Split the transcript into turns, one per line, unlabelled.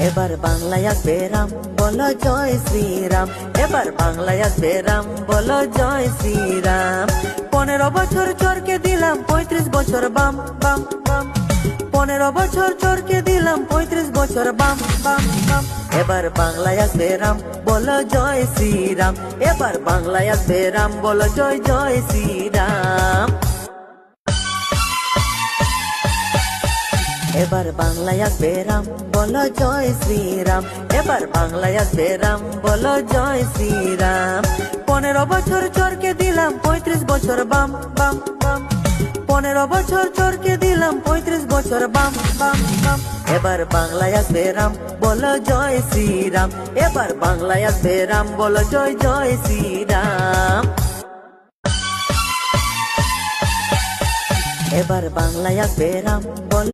এবার বাংলায় আসবে রাম, বলো জয় শ্রীরাম। এবার বাংলায় আসবে রাম, বলো জয় শ্রীরাম। 15 বছর চোরকে দিলাম 35 বছর বাম বাম বাম। 15 বছর চোরকে দিলাম 35 বছর বাম বাম বাম। এবার বাংলায় আসবে রাম, বলো জয় শ্রীরাম। এবার বাংলায় আসবে রাম, বলো জয় জয় শ্রীরাম। এবার বাংলায় আসবে রাম, বলো জয় শ্রীরাম। এবার বাংলায় আসবে রাম, বলো জয় শ্রীরাম। 15 বছর চোরকে দিলাম 35 বছর বাম বাম বাম। 15 বছর চোরকে দিলাম 35 বছর বাম বাম বাম। এবার বাংলায় আসবে রাম, বলো জয় শ্রীরাম। এবার বাংলায় আসবে রাম, বলো জয় জয় শ্রীরাম। এবার বাংলায় আসবে রাম, বলো